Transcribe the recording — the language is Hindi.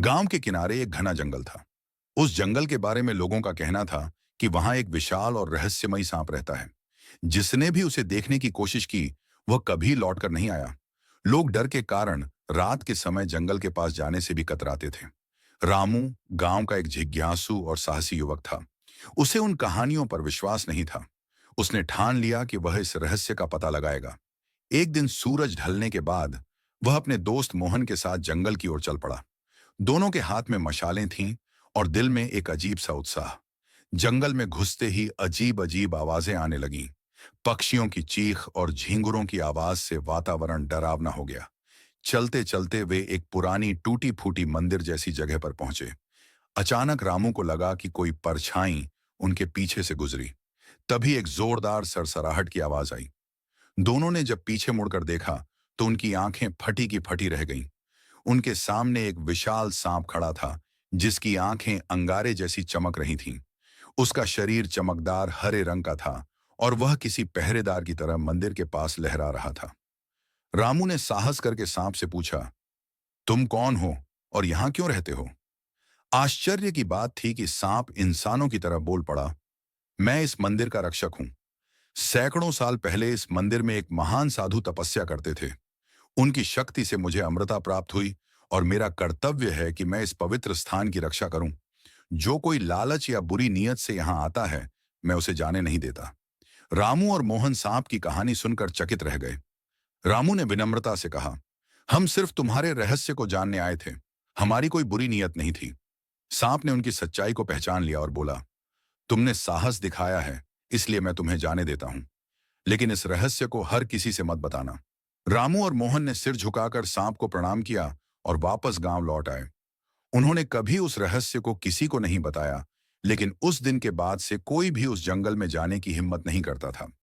गांव के किनारे एक घना जंगल था। उस जंगल के बारे में लोगों का कहना था कि वहां एक विशाल और रहस्यमयी सांप रहता है। जिसने भी उसे देखने की कोशिश की, वह कभी लौटकर नहीं आया। लोग डर के कारण रात के समय जंगल के पास जाने से भी कतराते थे। रामू गांव का एक जिज्ञासु और साहसी युवक था। उसे उन कहानियों पर विश्वास नहीं था। उसने ठान लिया कि वह इस रहस्य का पता लगाएगा। एक दिन सूरज ढलने के बाद वह अपने दोस्त मोहन के साथ जंगल की ओर चल पड़ा। दोनों के हाथ में मशालें थीं और दिल में एक अजीब सा उत्साह। जंगल में घुसते ही अजीब अजीब आवाजें आने लगीं। पक्षियों की चीख और झींगुरों की आवाज से वातावरण डरावना हो गया। चलते चलते वे एक पुरानी टूटी फूटी मंदिर जैसी जगह पर पहुंचे। अचानक रामू को लगा कि कोई परछाई उनके पीछे से गुजरी। तभी एक जोरदार सरसराहट की आवाज आई। दोनों ने जब पीछे मुड़कर देखा तो उनकी आंखें फटी की फटी रह गईं। उनके सामने एक विशाल सांप खड़ा था, जिसकी आंखें अंगारे जैसी चमक रही थीं। उसका शरीर चमकदार हरे रंग का था और वह किसी पहरेदार की तरह मंदिर के पास लहरा रहा था। रामू ने साहस करके सांप से पूछा, तुम कौन हो और यहां क्यों रहते हो? आश्चर्य की बात थी कि सांप इंसानों की तरह बोल पड़ा, मैं इस मंदिर का रक्षक हूं। सैकड़ों साल पहले इस मंदिर में एक महान साधु तपस्या करते थे। उनकी शक्ति से मुझे अमृता प्राप्त हुई और मेरा कर्तव्य है कि मैं इस पवित्र स्थान की रक्षा करूं। जो कोई लालच या बुरी नीयत से यहां आता है, मैं उसे जाने नहीं देता। रामू और मोहन सांप की कहानी सुनकर चकित रह गए। रामू ने विनम्रता से कहा, हम सिर्फ तुम्हारे रहस्य को जानने आए थे। हमारी कोई बुरी नीयत नहीं थी। सांप ने उनकी सच्चाई को पहचान लिया और बोला, तुमने साहस दिखाया है, इसलिए मैं तुम्हें जाने देता हूं। लेकिन इस रहस्य को हर किसी से मत बताना। रामू और मोहन ने सिर झुकाकर सांप को प्रणाम किया और वापस गांव लौट आए। उन्होंने कभी उस रहस्य को किसी को नहीं बताया, लेकिन उस दिन के बाद से कोई भी उस जंगल में जाने की हिम्मत नहीं करता था।